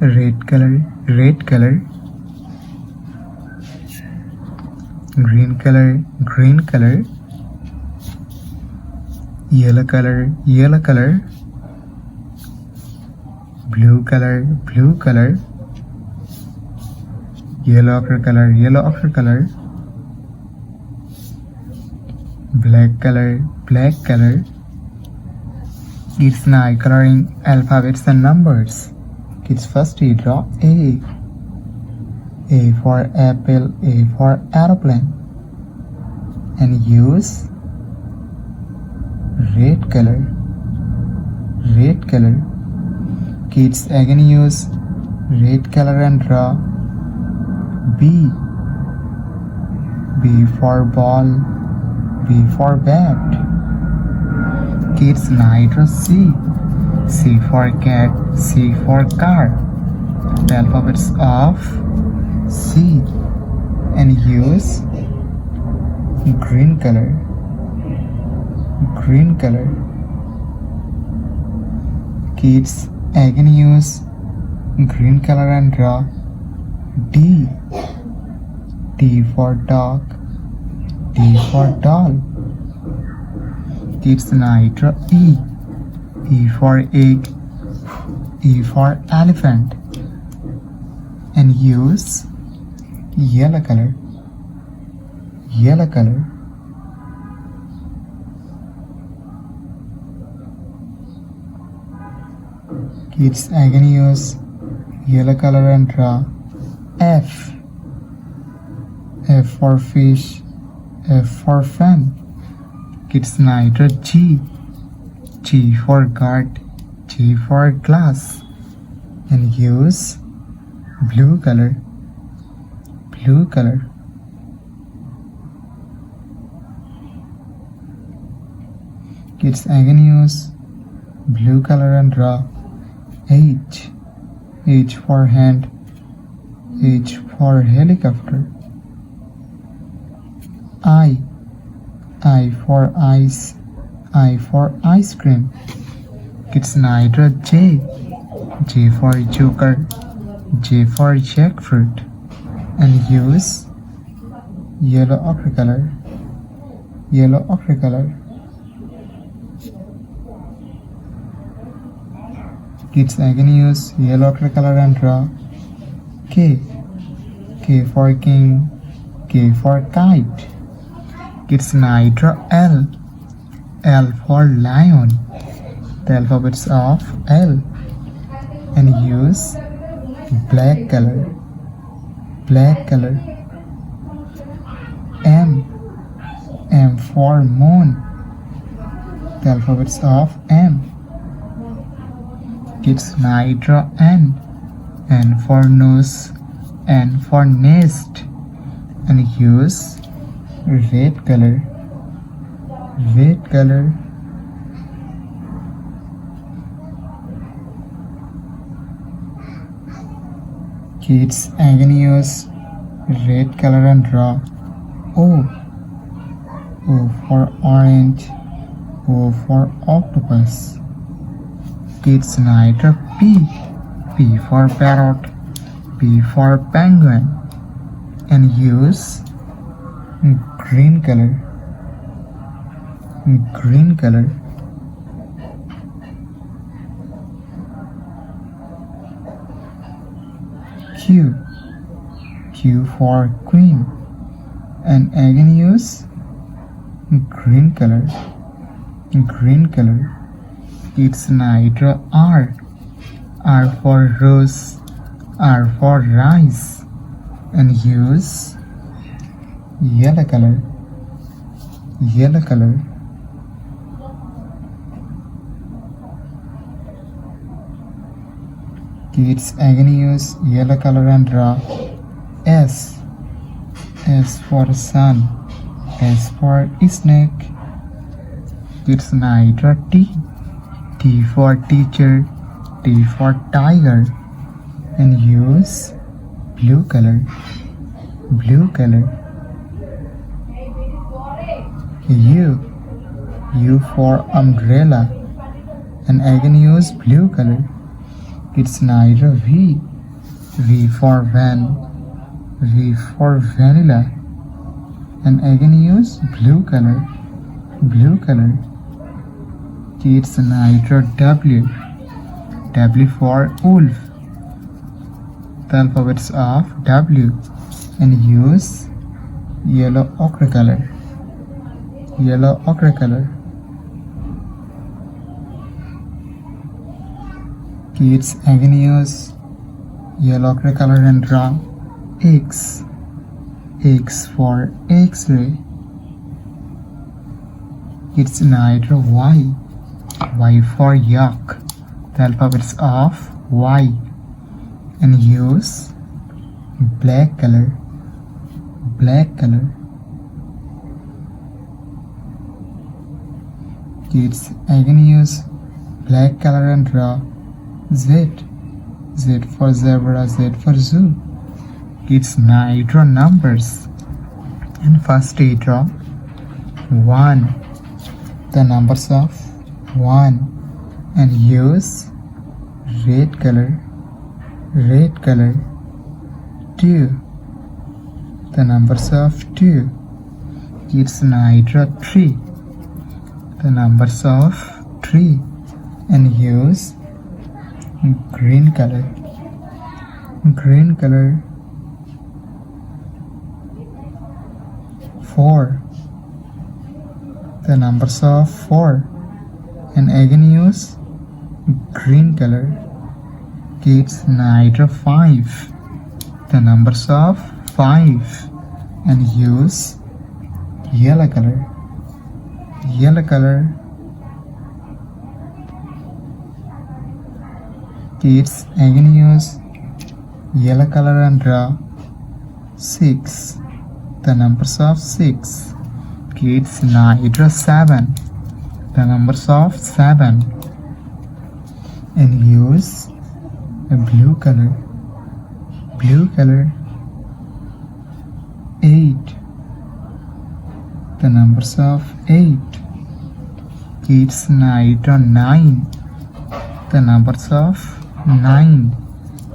red color, red color, green color, green color, yellow color, yellow color, blue color, blue color, yellow ochre color, yellow ochre color, black color, black color. Kids now coloring alphabets and numbers. Kids firstly draw A. A for apple, A for aeroplane. And use red color, red color. Kids again use red color and draw B. B for ball, B for bat. Kids now draw C. C for cat, C for car. The alphabets of C. And use green color, green color. Kids again use green color and draw D. D for dog, D for doll. Kids now draw E. E for egg, E for elephant. And use yellow color, yellow color. Kids again use yellow color and draw F. F for fish, F for fan. Kids now draw G. G for guard, G for glass. And use blue color, blue color. Kids again use blue color and draw H. H for hand, H for helicopter. I for ice, I for ice cream. Kids now draw J. J for joker, J for jackfruit. And use yellow ochre color, yellow ochre color. Kids again use yellow ochre color and draw K. K for king, K for kite. Kids now draw L. L for lion. The alphabets of L. And use black color, black color. M. M for moon. The alphabets of M. Kids now draw N. N for nose, N for nest. And use red color, red color. Kids again use red color and draw O. O for orange, O for octopus. Kids now draw P. P for parrot, P for penguin. And use green color, green color. Q. Q for queen. And again use green color, green color. Kids now draw R. R for rose, R for rice. And use yellow color, yellow color. Kids again use yellow color and draw S. S for sun, S for snake. Kids now draw T. T for teacher, T for tiger. And use blue color, blue color. U. U for umbrella. And again use blue color. It's neither V. V for van, V for vanilla. And again use blue color, blue color. It's neither W. W for wolf. The alphabets of W. And use yellow ochre color, yellow ochre color. Kids again use yellow ochre color and draw X. X for X-ray. It's neither Y. Y for yak. The alphabets of Y. And use black color, black color. Kids again use black color and draw Z. Z for zebra, Z for zoo. Kids now draw numbers. And first we draw 1. The numbers of 1. And use red color, red color. 2. The numbers of 2. Kids now draw 3. The numbers of 3. And use green color, green color. 4. The numbers of 4. And again use green color. Kids now draw 5. The numbers of 5. And use yellow color, yellow color. Kids again use yellow color and draw 6. The numbers of 6. Kids now draw 7. The numbers of 7. And use a blue color, blue color. 8. The numbers of 8. Kids now draw 9. The numbers of 9.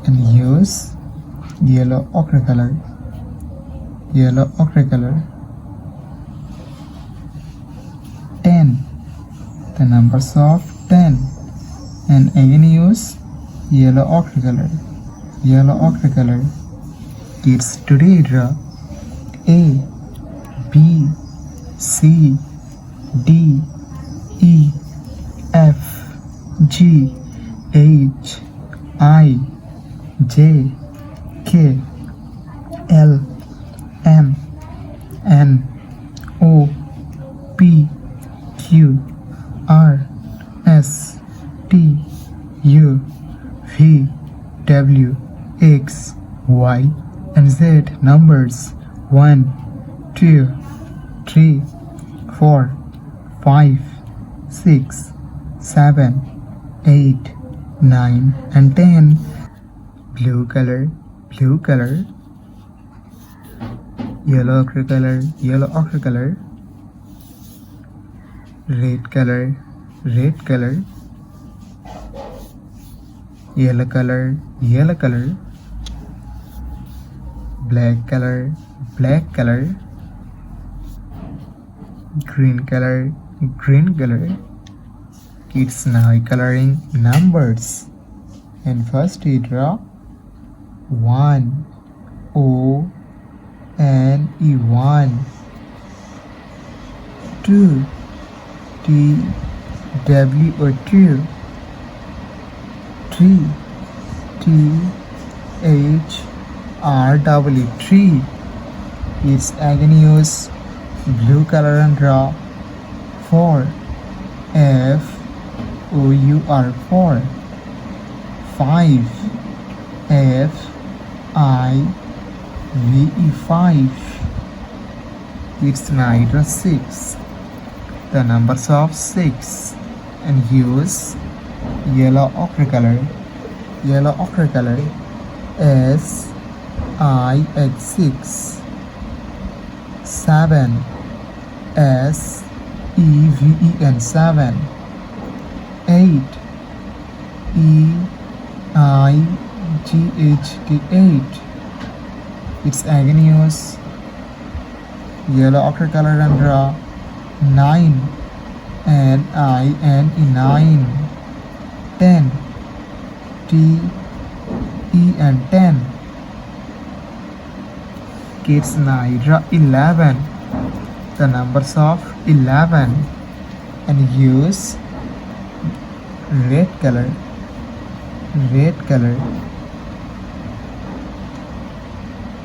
And use yellow ochre color, yellow ochre color. 10. The numbers of 10. And again use yellow ochre color, yellow ochre color. Kids today draw A, B, C, D, E, F, G, H, I, J, K, L, M, N, O, P, Q, R, S, T, U, V, W, X, Y, and Z numbers 1, 2, 3, 4, 5, 6, 7, 8, 9, and 10. Blue color, blue color. Yellow ochre color, yellow ochre color. Red color, red color. Yellow color, yellow color. Black color, black color. Green color, green color. Kids now coloring numbers. And first we draw 1, O, N, E, 1. 2, T, W, or 2. 3, T, H, R, W, 3. It's again use blue color and draw 4, F, O, U, R, 4. 5, F, I, V, E, 5. It's now draw 6. The numbers of 6. And use yellow ochre color, yellow ochre color. S, I, H, 6. 7, S, E, V, E, and 7. 8, E, IGHT 8. Kids again use yellow ochre color and draw 9. NINE 9. 10. TEN 10. Kids now draw 11. The numbers of 11 and use red color.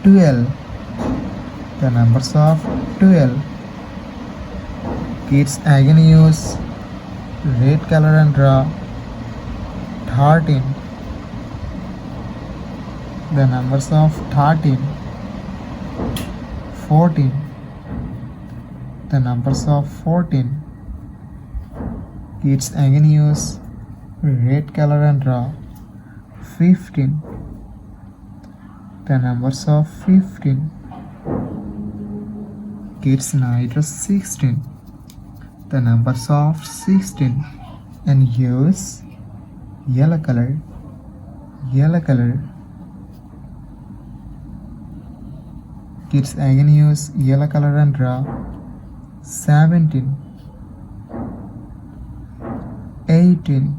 12. The numbers of 12. Kids again use red color and draw 13. The numbers of 13. 14. The numbers of 14. Kids again use red color and draw 15. The numbers of 15. Kids now draw 16. The numbers of 16 and use yellow color. Kids again use yellow color and draw 17. 18.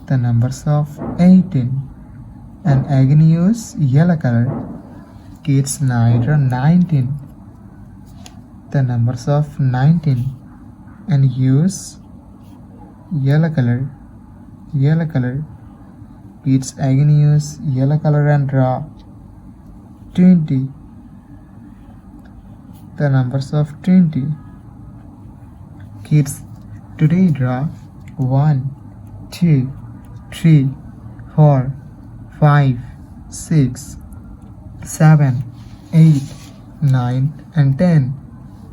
The numbers of 18 and again use yellow color. Kids now draw 19. The numbers of 19 and use yellow color. Kids again use yellow color and draw 20. The numbers of 20. Kids today draw 1, 2, 3, 4, 5, 6, 7, 8, 9 and 10,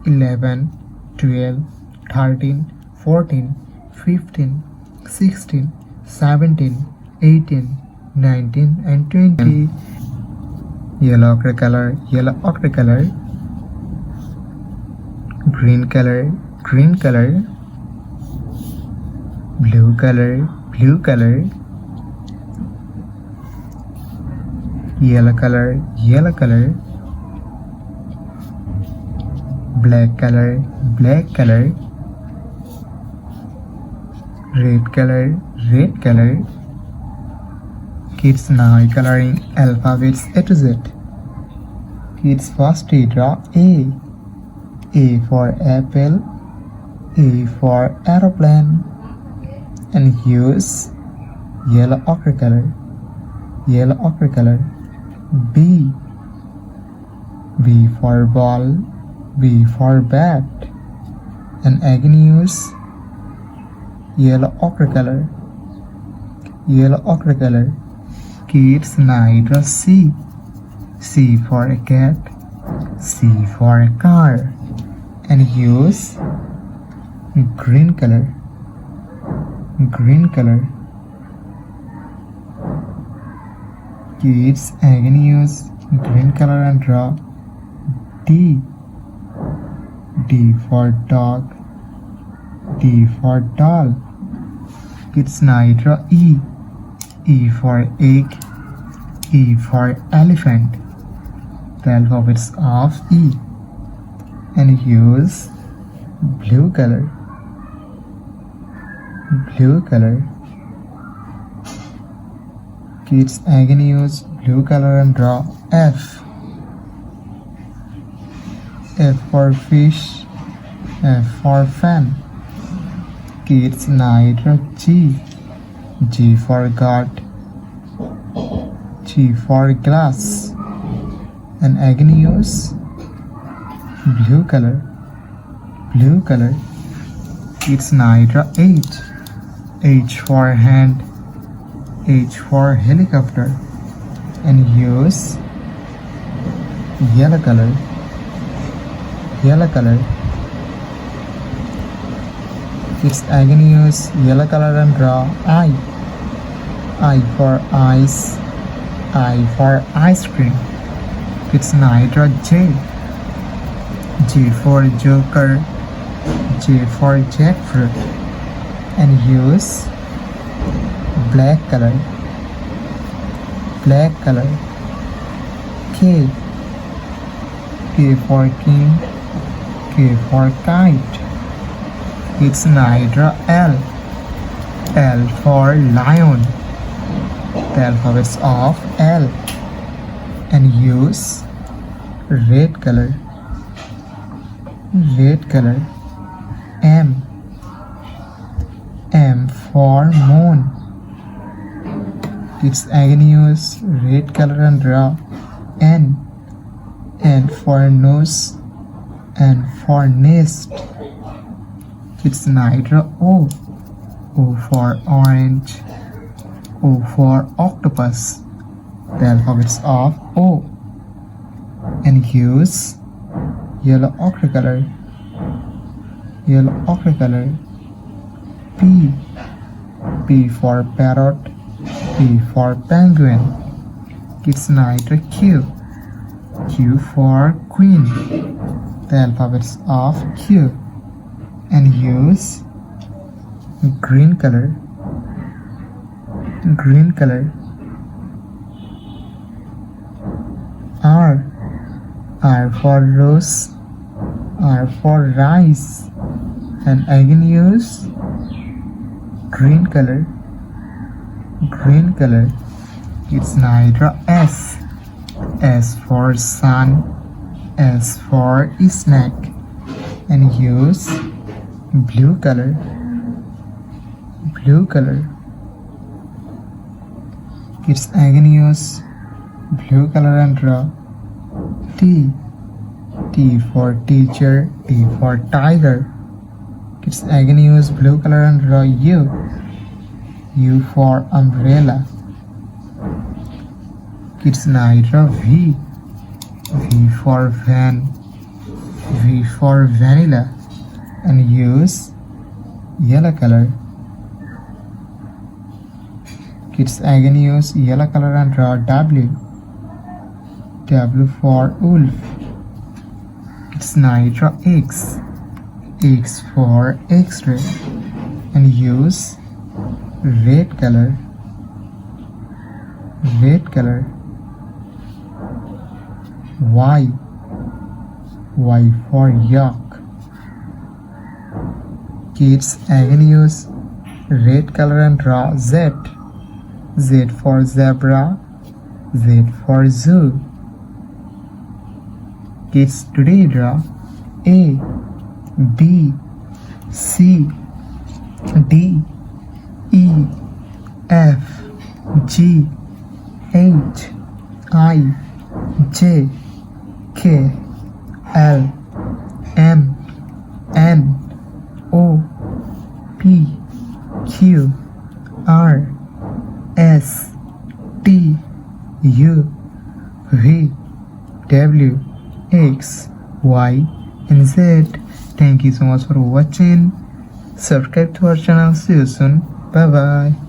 11, 12, 13, 14, 15, 16, 17, 18, 19 and 20. Yellow ochre color, green color, blue color, yellow color, black color, red color. Kids now coloring alphabets A to Z. Kids first draw A. A for apple, A for aeroplane, and use yellow ochre color. B. B for ball, B for bat, and again use yellow ochre color. Kids now draw C. C for a cat, C for a car, and use green color. Kids again use green color and draw D. D for dog, D for doll. Kids now draw E. E for egg, E for elephant. The alphabets of E and use blue color. Kids again use blue color and draw F. F for fish, F for fan. Kids now draw G. G for goat, G for glass, and again use blue color. Kids now draw H. H for hand, H for helicopter, and use yellow color. Kids again use yellow color and draw I. I for ice, I for ice cream. Kids now draw J. J for joker, J for jackfruit, and use black color. black color. K. K for king. K for kite. It's an hydra. L. L for lion. The alphabets of L. And use red color. Red color. M. M for moon. It's again use red color and draw. N. N for nose. N for nest. It's hydra. O. O for orange. O for octopus. The alphabets of O. And use yellow ochre color. Yellow ochre color. P. P for parrot. P for penguin. It's hydra. Q. Q for queen. The alphabets of Q. And use green color. Green color. R. R for rose. R for rice. And again use green color. Green color. It's hydra. S. S for sun. S for snake. And use blue color. Blue color. It's again use blue color and draw. T. T for teacher. T for tiger. It's again use blue color and draw. U. U for umbrella. It's hydra. V. V for van. V for vanilla. And use yellow color. Kids again use yellow color and draw W. W for wolf. It's hydra. X. X for X-ray. And use red color. Red color. Y. Y for yak. Kids again use red color and draw Z. Z for zebra. Z for zoo. Kids today draw A, B, C, D, E, F, G, H, I, J, K, L, M, N, O, P, Q, R, S, T, U, V, W, X, Y, and Z. Thank you so much for watching. Subscribe to our channel. See you soon. Bye bye.